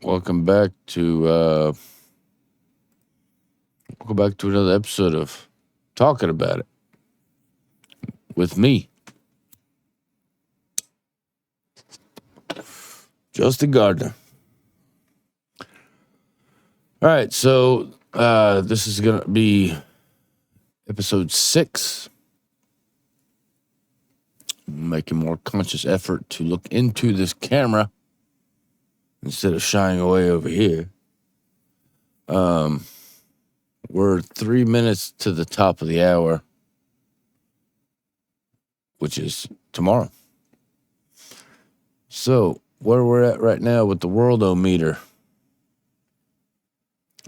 Welcome back to another episode of Talking About It with me, Justin Gardner. All right, so this is gonna be episode 6. Making more conscious effort to look into this camera instead of shying away over here. We're 3 minutes to the top of the hour, which is tomorrow. So where we're at right now with the Worldometer.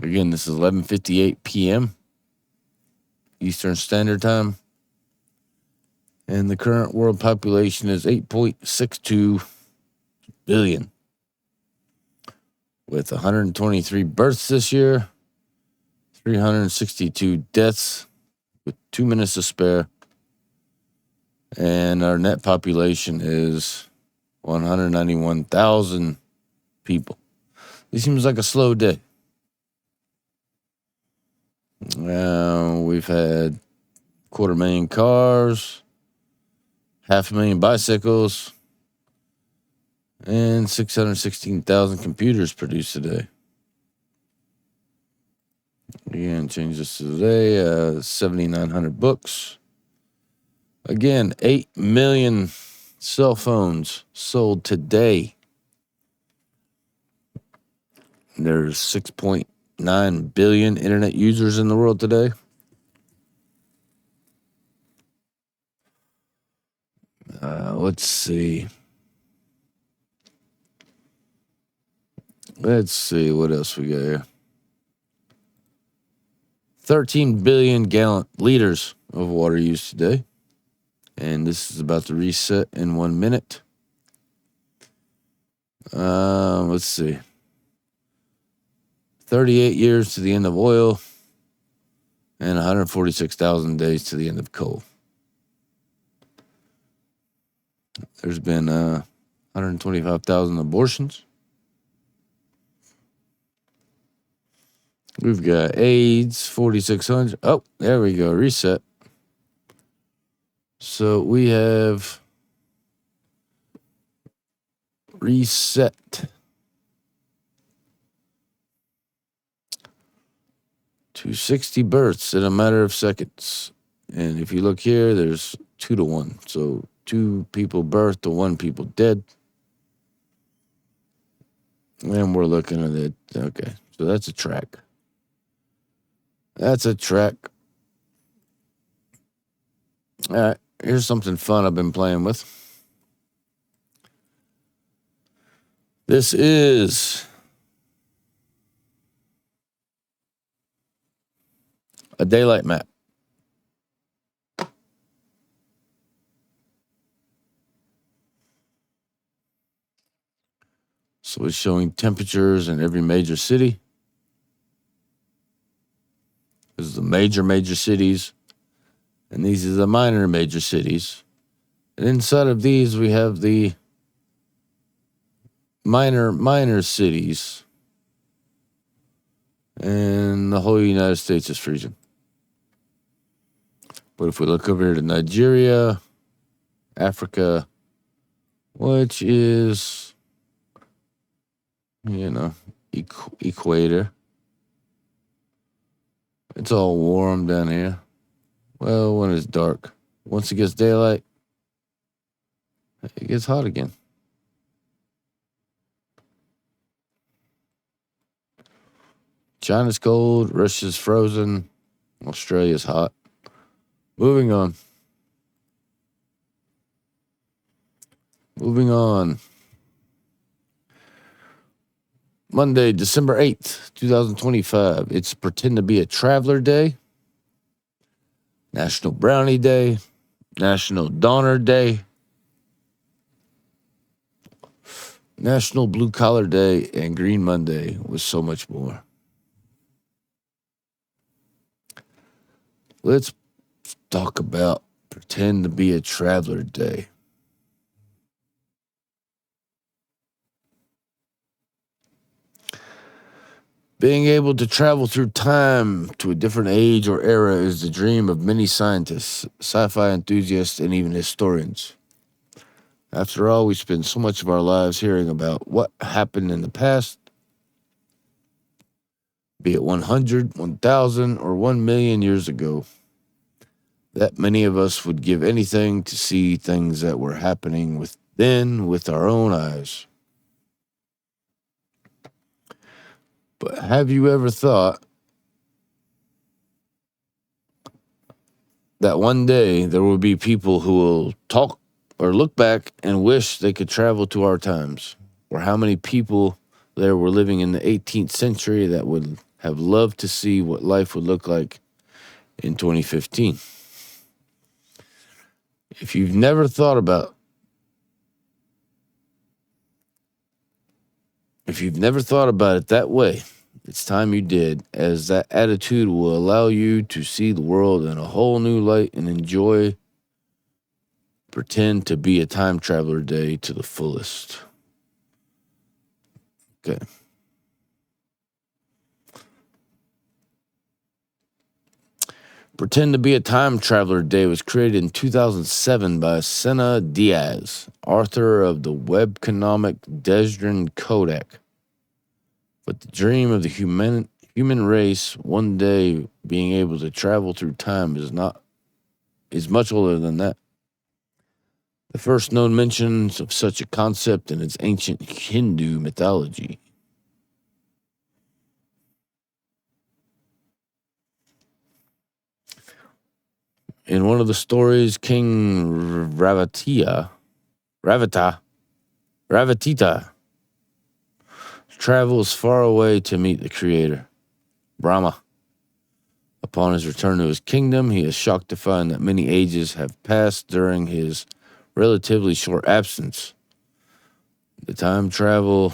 Again, this is 11:58 p.m. Eastern Standard Time. And the current world population is 8.62 billion. With 123 births this year, 362 deaths with 2 minutes to spare. And our net population is 191,000 people. This seems like a slow day. We've had 250,000 cars, 500,000 bicycles, and 616,000 computers produced today. Again, change this to today. 7,900 books. Again, 8 million cell phones sold today. There's 6.9 billion internet users in the world today. Let's see. What else we got here. 13 billion liters of water used today. And this is about to reset in 1 minute. Let's see. 38 years to the end of oil and 146,000 days to the end of coal. There's been 125,000 abortions. We've got AIDS, 4,600. Oh, there we go. Reset. So we have reset to 60 births in a matter of seconds. And if you look here, there's 2 to 1. So 2 people birthed to 1 people dead. And we're looking at it. Okay, so that's a track. That's a track. All right, here's something fun I've been playing with. This is a daylight map. So it's showing temperatures in every major city. This is the major cities. And these are the minor major cities. And inside of these, we have the minor cities. And the whole United States is freezing. But if we look over here to Nigeria, Africa, which is, equator. It's all warm down here. Well, when it's dark. Once it gets daylight, it gets hot again. China's cold, Russia's frozen, Australia's hot. Moving on. Monday, December 8th, 2025. It's Pretend to be a Traveler Day. National Brownie Day. National Donner Day. National Blue Collar Day and Green Monday with so much more. Let's talk about Pretend to be a Traveler Day. Being able to travel through time to a different age or era is the dream of many scientists, sci fi enthusiasts, and even historians. After all, we spend so much of our lives hearing about what happened in the past, be it 100, 1,000, or 1 million years ago, that many of us would give anything to see things that were happening with our own eyes. But have you ever thought that one day there will be people who will talk or look back and wish they could travel to our times? Or how many people there were living in the 18th century that would have loved to see what life would look like in 2015? If you've never thought about it that way, it's time you did, as that attitude will allow you to see the world in a whole new light and enjoy Pretend to be a Time Traveler Day to the fullest. Okay. Pretend to be a Time Traveler Day was created in 2007 by Senna Diaz, author of the webcomic Dresden Codex. But the dream of the human race one day being able to travel through time is much older than that. The first known mentions of such a concept in its ancient Hindu mythology. In one of the stories, King Ravata travels far away to meet the creator, Brahma. Upon his return to his kingdom, he is shocked to find that many ages have passed during his relatively short absence. The time travel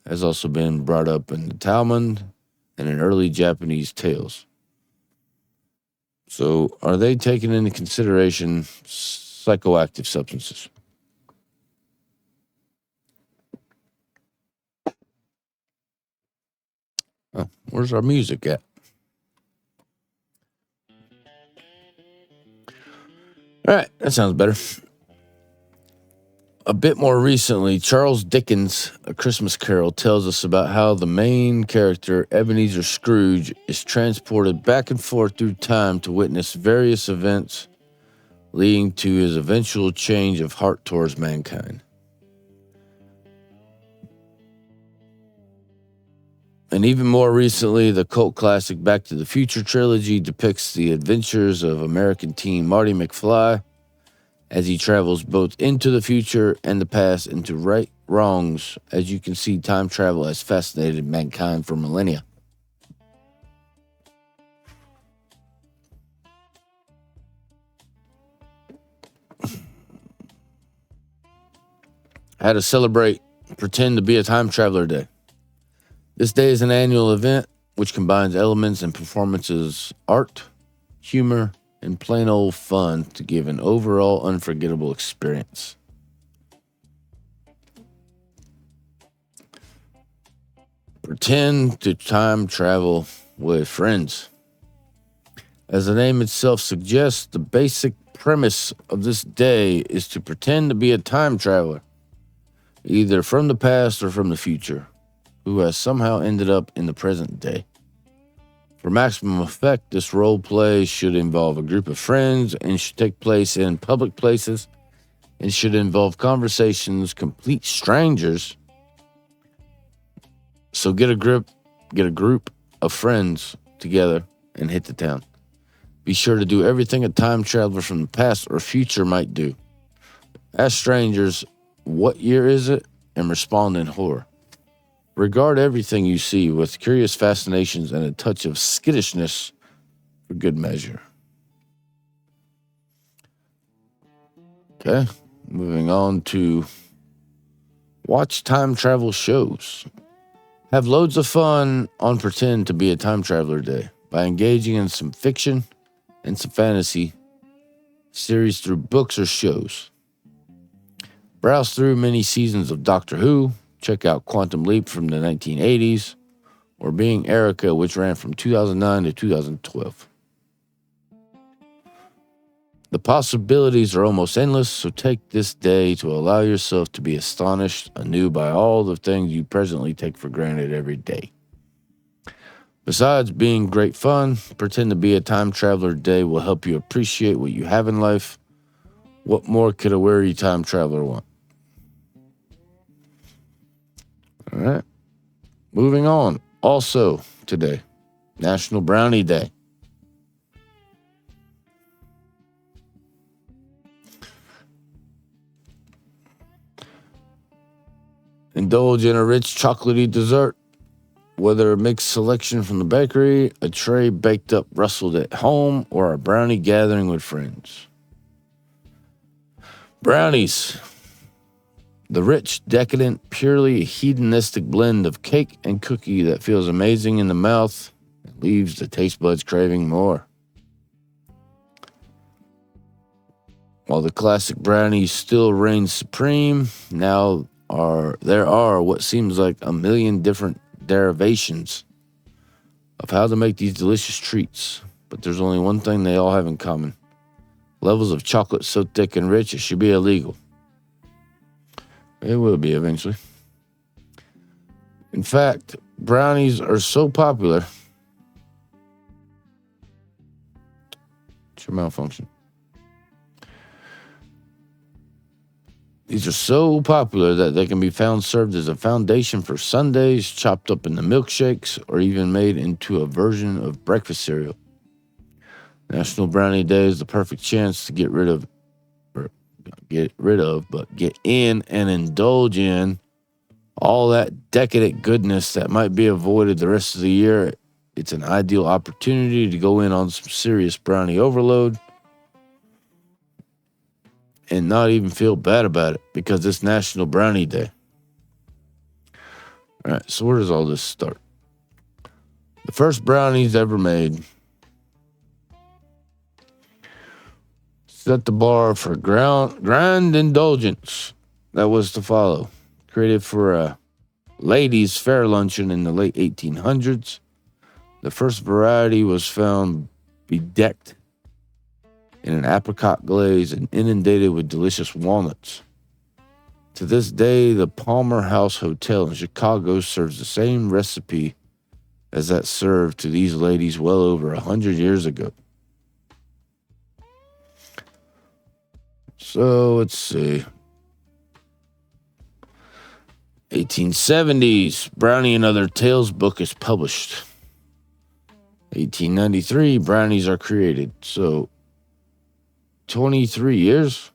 has also been brought up in the Talmud and in early Japanese tales. So, are they taking into consideration psychoactive substances? Oh, where's our music at? All right, that sounds better. A bit more recently, Charles Dickens' A Christmas Carol tells us about how the main character, Ebenezer Scrooge, is transported back and forth through time to witness various events leading to his eventual change of heart towards mankind. And even more recently, the cult classic Back to the Future trilogy depicts the adventures of American teen Marty McFly as he travels both into the future and the past into right wrongs. As you can see, time travel has fascinated mankind for millennia. How to celebrate Pretend to be a Time Traveler Day. This day is an annual event which combines elements and performances, art, humor, and plain old fun to give an overall unforgettable experience. Pretend to time travel with friends. As the name itself suggests, the basic premise of this day is to pretend to be a time traveler, either from the past or from the future, who has somehow ended up in the present day. For maximum effect, this role play should involve a group of friends and should take place in public places and should involve conversations, complete strangers. So get a group of friends together and hit the town. Be sure to do everything a time traveler from the past or future might do. Ask strangers, what year is it? And respond in horror. Regard everything you see with curious fascinations and a touch of skittishness for good measure. Okay, moving on to watch time travel shows. Have loads of fun on Pretend to be a Time Traveler Day by engaging in some fiction and some fantasy series through books or shows. Browse through many seasons of Doctor Who. Check out Quantum Leap from the 1980s, or Being Erica, which ran from 2009 to 2012. The possibilities are almost endless, so take this day to allow yourself to be astonished anew by all the things you presently take for granted every day. Besides being great fun, pretend to be a time traveler today will help you appreciate what you have in life. What more could a weary time traveler want? All right. Moving on. Also today, National Brownie Day. Indulge in a rich chocolatey dessert, whether a mixed selection from the bakery, a tray baked up rustled at home, or a brownie gathering with friends. Brownies. The rich, decadent, purely hedonistic blend of cake and cookie that feels amazing in the mouth and leaves the taste buds craving more. While the classic brownies still reign supreme, now there are what seems like a million different derivations of how to make these delicious treats, but there's only one thing they all have in common: levels of chocolate so thick and rich it should be illegal. It will be eventually. In fact, brownies are so popular. It's your malfunction. These are so popular that they can be found served as a foundation for sundaes, chopped up into milkshakes, or even made into a version of breakfast cereal. National Brownie Day is the perfect chance to get in and indulge in all that decadent goodness that might be avoided the rest of the year. It's an ideal opportunity to go in on some serious brownie overload and not even feel bad about it because it's National Brownie Day. All right, so where does all this start? The first brownies ever made set the bar for grand indulgence that was to follow. Created for a ladies' fair luncheon in the late 1800s, the first variety was found bedecked in an apricot glaze and inundated with delicious walnuts. To this day, the Palmer House Hotel in Chicago serves the same recipe as that served to these ladies well over 100 years ago. So, let's see. 1870s, Brownie and Other Tales book is published. 1893, brownies are created. So, 23 years?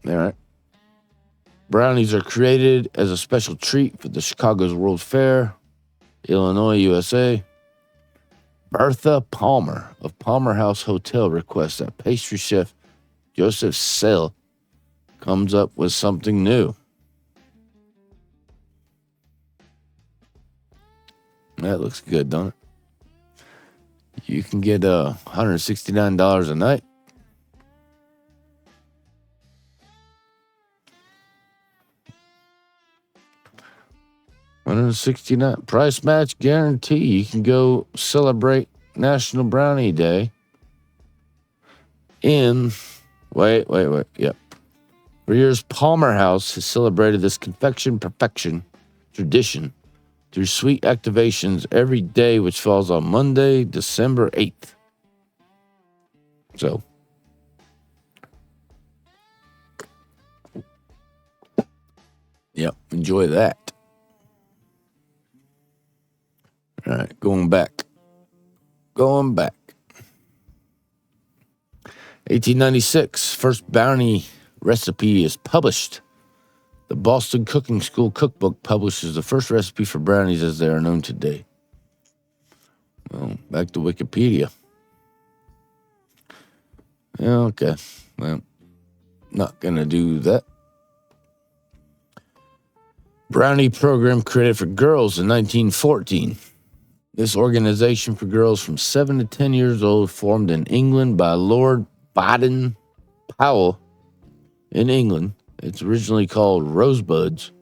All right. Brownies are created as a special treat for the Chicago's World Fair, Illinois, USA. Bertha Palmer of Palmer House Hotel requests that pastry chef Joseph Sell comes up with something new. That looks good, don't it? You can get $169 a night. $169 price match guarantee. You can go celebrate National Brownie Day in Yep. For years, Palmer House has celebrated this confection perfection tradition through sweet activations every day, which falls on Monday, December 8th. So, yep, enjoy that. All right, going back. 1896, first brownie recipe is published. The Boston Cooking School Cookbook publishes the first recipe for brownies as they are known today. Well, back to Wikipedia. Okay, well, not going to do that. Brownie program created for girls in 1914. This organization for girls from 7 to 10 years old formed in England by Lord Baden Powell in England. It's originally called Rosebuds,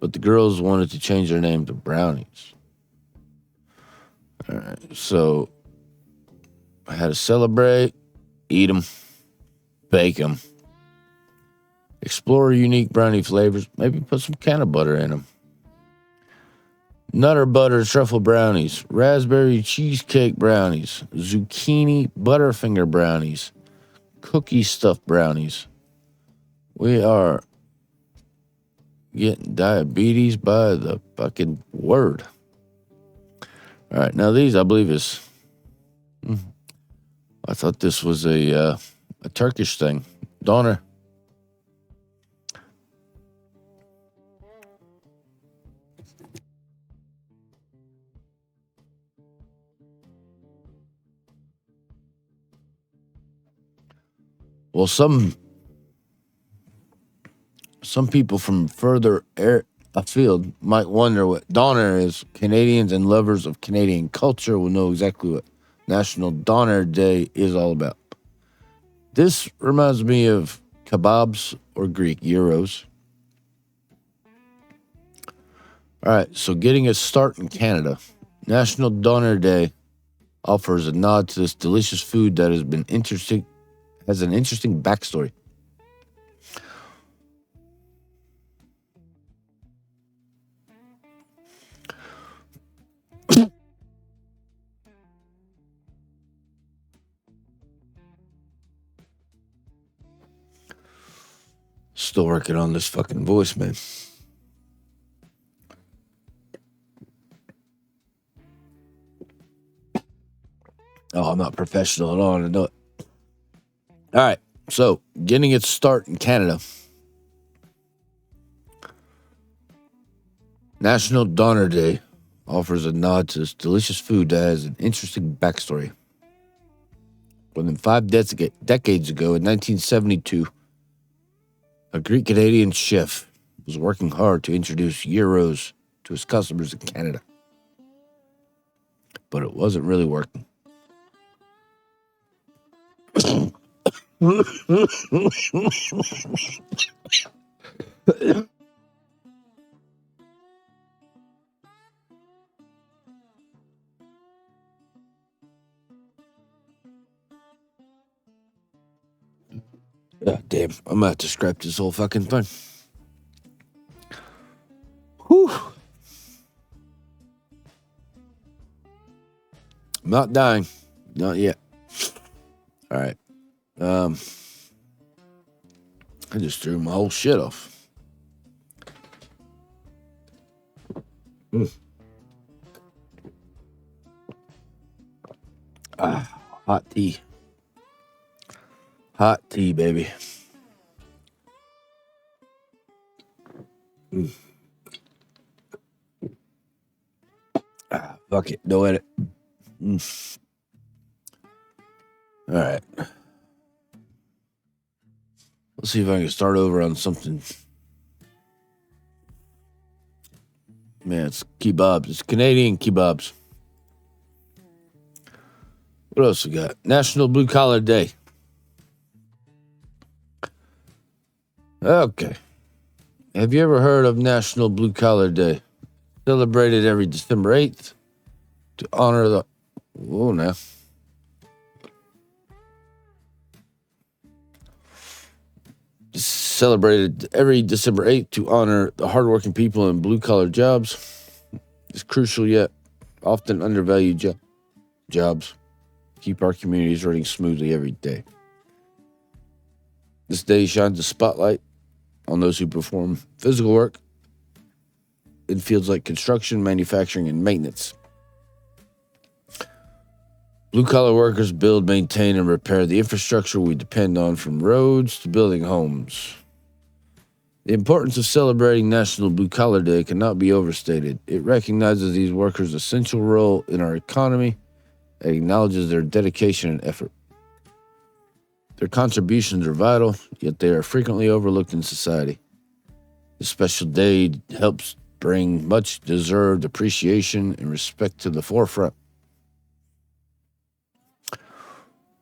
but the girls wanted to change their name to Brownies. All right, so I had to celebrate, eat them, bake them, explore unique brownie flavors, maybe put some can of butter in them. Nutter butter truffle brownies, raspberry cheesecake brownies, zucchini butterfinger brownies, cookie stuffed brownies. We are getting diabetes by the fucking word. All right, now these I believe is. I thought this was a Turkish thing. Doner. Well, some people from further afield might wonder what Doner is. Canadians and lovers of Canadian culture will know exactly what National Doner Day is all about. This reminds me of kebabs or Greek gyros. All right, so getting a start in Canada, National Doner Day offers a nod to this delicious food that has an interesting backstory. Still working on this fucking voice, man. Oh, I'm not professional at all. I know it. All right, so getting its start in Canada. National Doner Day offers a nod to this delicious food that has an interesting backstory. More than 5 decades ago, in 1972, a Greek Canadian chef was working hard to introduce gyros to his customers in Canada. But it wasn't really working. Oh, damn, I'm gonna have to scrap this whole fucking thing. Whew. I'm not dying. Not yet. All right. I just threw my whole shit off. Hot tea. Hot tea, baby. Fuck it. No edit. All right. Let's see if I can start over on something. Man, it's kebabs. It's Canadian kebabs. What else we got? National Blue Collar Day. Okay. Have you ever heard of National Blue Collar Day? Celebrated every December 8th to honor the... Whoa, now. Celebrated every December 8th to honor the hardworking people in blue-collar jobs. It's crucial yet often undervalued jobs. Keep our communities running smoothly every day. This day shines a spotlight on those who perform physical work in fields like construction, manufacturing, and maintenance. Blue-collar workers build, maintain, and repair the infrastructure we depend on, from roads to building homes. The importance of celebrating National Blue Collar Day cannot be overstated. It recognizes these workers' essential role in our economy and acknowledges their dedication and effort. Their contributions are vital, yet they are frequently overlooked in society. This special day helps bring much-deserved appreciation and respect to the forefront.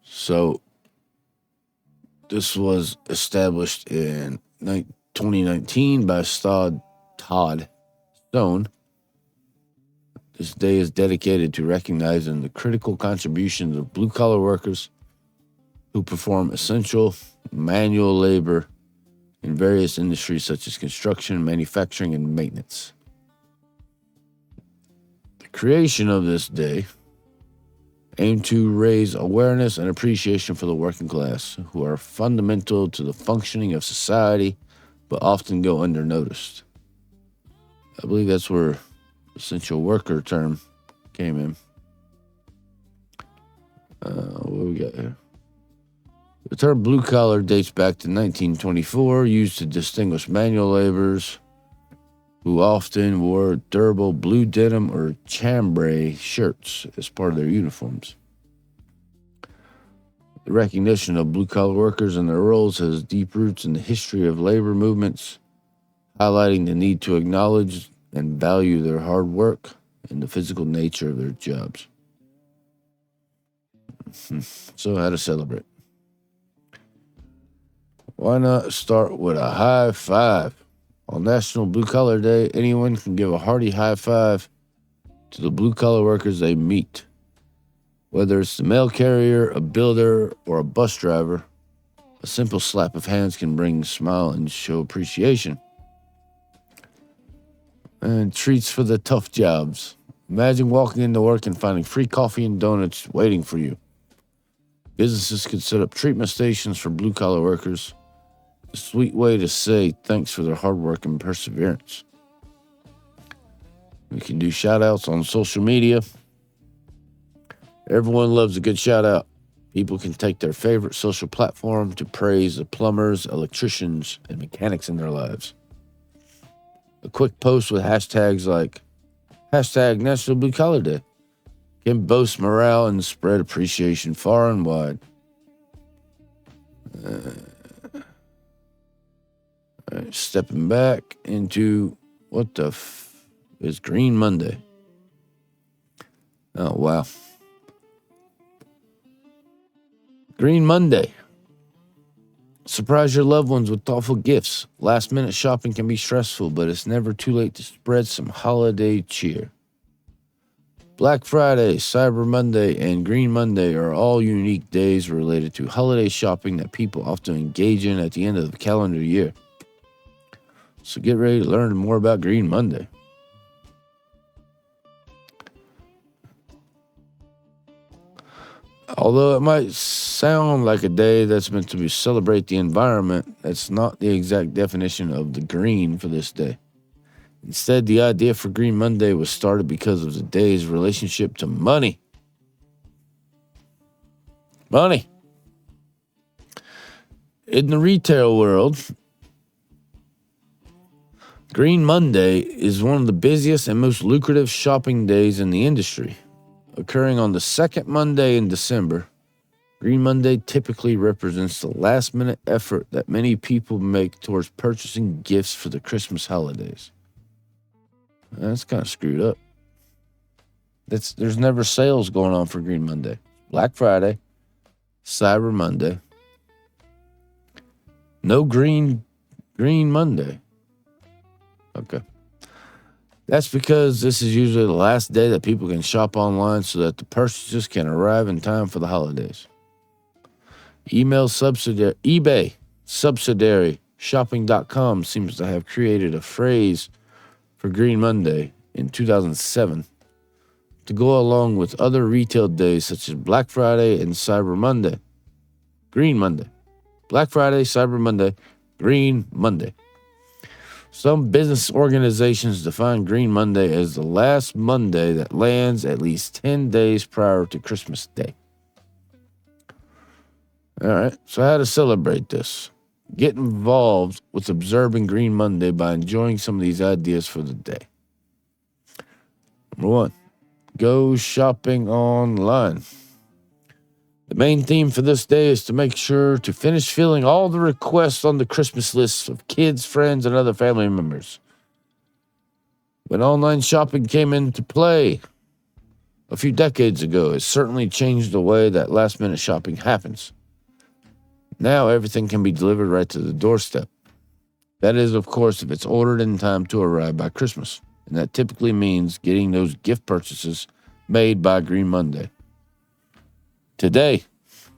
So, This was established in 2019 by Todd Stone. This day is dedicated to recognizing the critical contributions of blue-collar workers who perform essential manual labor in various industries such as construction, manufacturing, and maintenance. The creation of this day aimed to raise awareness and appreciation for the working class, who are fundamental to the functioning of society, but often go undernoticed. I believe that's where essential worker term came in. What do we got here? The term blue collar dates back to 1924, used to distinguish manual laborers who often wore durable blue denim or chambray shirts as part of their uniforms. The recognition of blue-collar workers and their roles has deep roots in the history of labor movements, highlighting the need to acknowledge and value their hard work and the physical nature of their jobs. So, how to celebrate? Why not start with a high five? On National Blue Collar Day, anyone can give a hearty high five to the blue-collar workers they meet. Whether it's the mail carrier, a builder, or a bus driver, a simple slap of hands can bring a smile and show appreciation. And treats for the tough jobs. Imagine walking into work and finding free coffee and donuts waiting for you. Businesses could set up treatment stations for blue-collar workers. A sweet way to say thanks for their hard work and perseverance. We can do shout-outs on social media. Everyone loves a good shout-out. People can take their favorite social platform to praise the plumbers, electricians, and mechanics in their lives. A quick post with hashtags like #National Blue Collar Day can boost morale and spread appreciation far and wide. Stepping back into what the is Green Monday. Oh, wow. Green Monday. Surprise your loved ones with thoughtful gifts. Last-minute shopping can be stressful, but it's never too late to spread some holiday cheer. Black Friday, Cyber Monday, and Green Monday are all unique days related to holiday shopping that people often engage in at the end of the calendar year. So get ready to learn more about Green Monday. Although it might sound like a day that's meant to celebrate the environment, that's not the exact definition of the green for this day. Instead, the idea for Green Monday was started because of the day's relationship to money. Money. In the retail world, Green Monday is one of the busiest and most lucrative shopping days in the industry. Occurring on the second Monday in December, Green Monday typically represents the last-minute effort that many people make towards purchasing gifts for the Christmas holidays. That's kind of screwed up. There's never sales going on for Green Monday. Black Friday, Cyber Monday. No Green Monday. Okay. That's because this is usually the last day that people can shop online so that the purchases can arrive in time for the holidays. eBay subsidiary shopping.com seems to have created a phrase for Green Monday in 2007 to go along with other retail days such as Black Friday and Cyber Monday. Green Monday. Black Friday, Cyber Monday, Green Monday. Some business organizations define Green Monday as the last Monday that lands at least 10 days prior to Christmas Day. All right, so how to celebrate this? Get involved with observing Green Monday by enjoying some of these ideas for the day. Number 1, go shopping online. The main theme for this day is to make sure to finish filling all the requests on the Christmas lists of kids, friends, and other family members. When online shopping came into play a few decades ago, it certainly changed the way that last-minute shopping happens. Now everything can be delivered right to the doorstep. That is, of course, if it's ordered in time to arrive by Christmas. And that typically means getting those gift purchases made by Green Monday. Today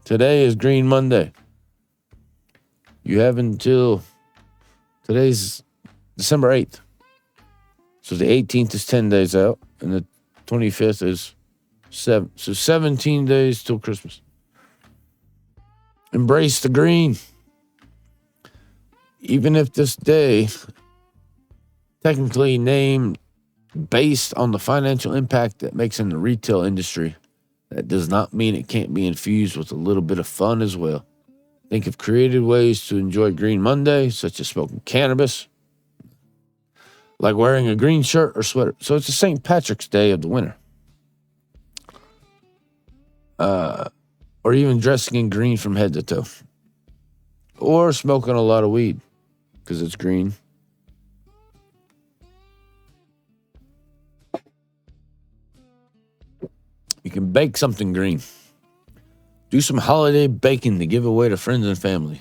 is Green Monday. You have until today's December 8th. So the 18th is 10 days out, and the 25th is 7. So 17 days till Christmas. Embrace the green. Even if this day, technically named based on the financial impact it makes in the retail industry, that does not mean it can't be infused with a little bit of fun as well. Think of creative ways to enjoy Green Monday, such as smoking cannabis, like wearing a green shirt or sweater. So it's the St. Patrick's Day of the winter. Or even dressing in green from head to toe. Or smoking a lot of weed, because it's green. You can bake something green. Do some holiday baking to give away to friends and family.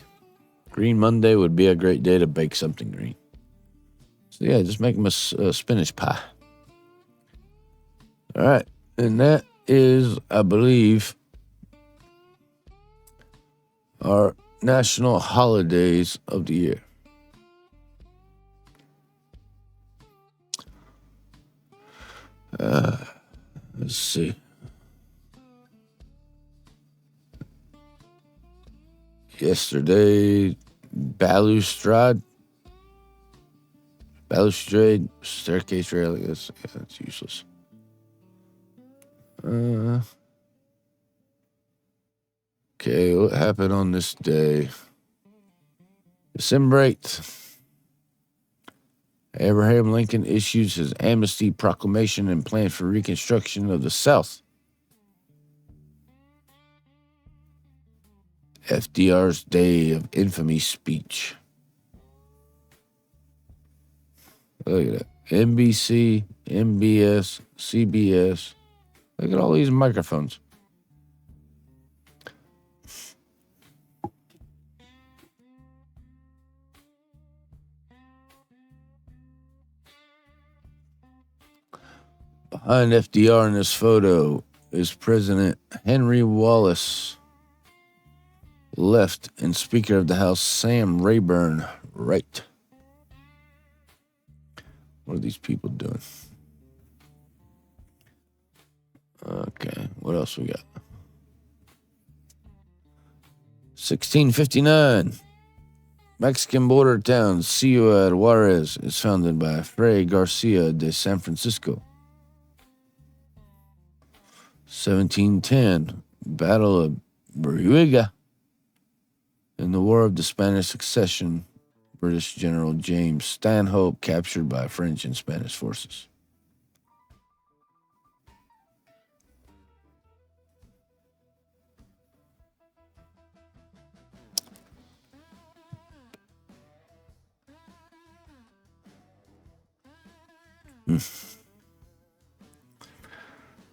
Green Monday would be a great day to bake something green. So yeah, just make them a spinach pie. All right. And that is, I believe, our national holidays of the year. Let's see. Yesterday, balustrade, staircase railing. That's useless. Okay, what happened on this day? December 8th. Abraham Lincoln issues his amnesty proclamation and plan for reconstruction of the South. FDR's Day of Infamy speech. Look at that. NBC, MBS, CBS. Look at all these microphones. Behind FDR in this photo is President Henry Wallace, left, and Speaker of the House Sam Rayburn, right. What are these people doing? Okay, what else we got? 1659. Mexican border town Ciudad Juarez is founded by Fray Garcia de San Francisco. 1710. Battle of Brihuega. In the War of the Spanish Succession, British General James Stanhope captured by French and Spanish forces.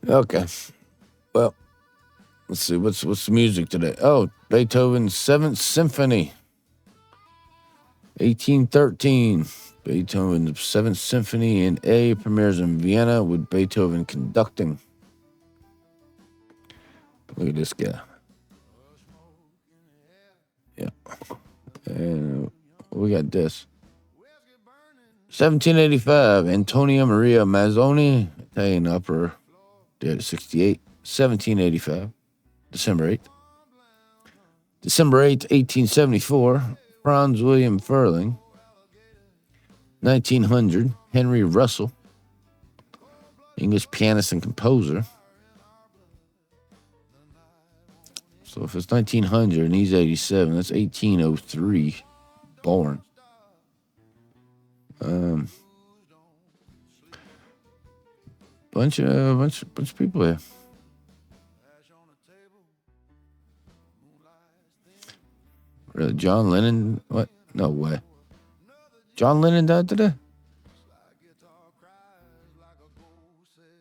Okay. Well, let's see. What's the music today? Oh, Beethoven's 7th Symphony. 1813. Beethoven's 7th Symphony in A premieres in Vienna with Beethoven conducting. Look at this guy. Yeah. And we got this. 1785. Antonio Maria Mazzoni, Italian opera, dead at 68. 1785. December 8th. December 8th, 1874. Franz William Furling. 1900. Henry Russell, English pianist and composer. So if it's 1900 and he's 87, that's 1803 born. Bunch of people here. Really, John Lennon? What? No way. John Lennon died today?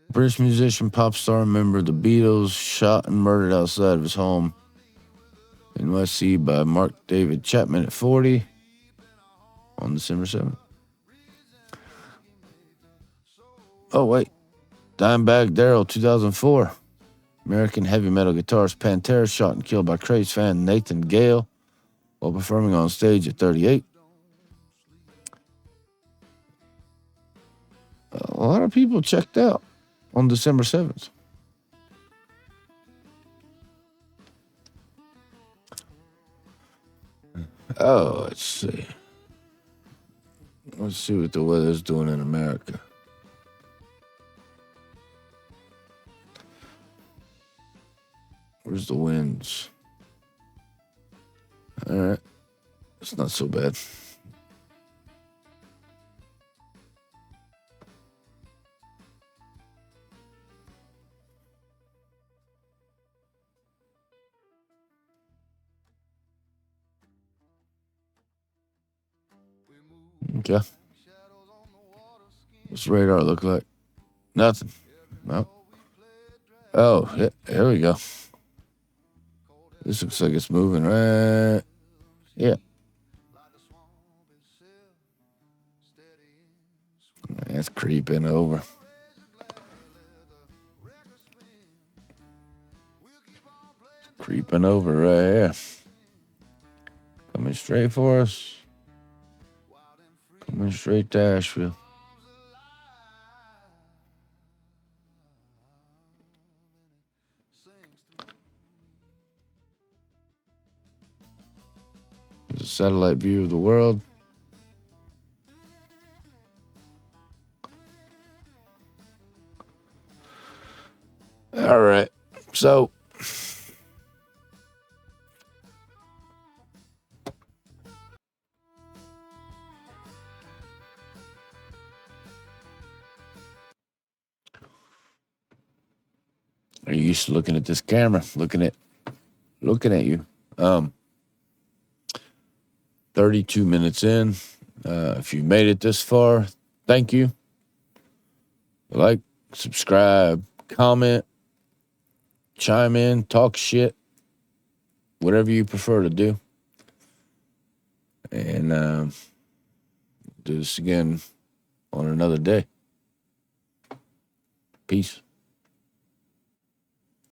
British musician, pop star, member of the Beatles, shot and murdered outside of his home NYC by Mark David Chapman at 40 on December 7th. Oh, wait. Dimebag Darrell, 2004. American heavy metal guitarist Pantera shot and killed by craze fan Nathan Gale while performing on stage at 38. A lot of people checked out on December 7th. Oh, let's see. Let's see what the weather's doing in America. Where's the winds? All right. It's not so bad. Okay. What's the radar look like? Nothing. No. Oh, yeah, here we go. This looks like it's moving right. Yeah. That's creeping over. Creeping over right here. Coming straight for us. Coming straight to Asheville. There's a satellite view of the world. All right. So, are you used to looking at this camera? Looking at you. 32 minutes in. If you made it this far, thank you. Like, subscribe, comment, chime in, talk shit, whatever you prefer to do. And do this again on another day. Peace.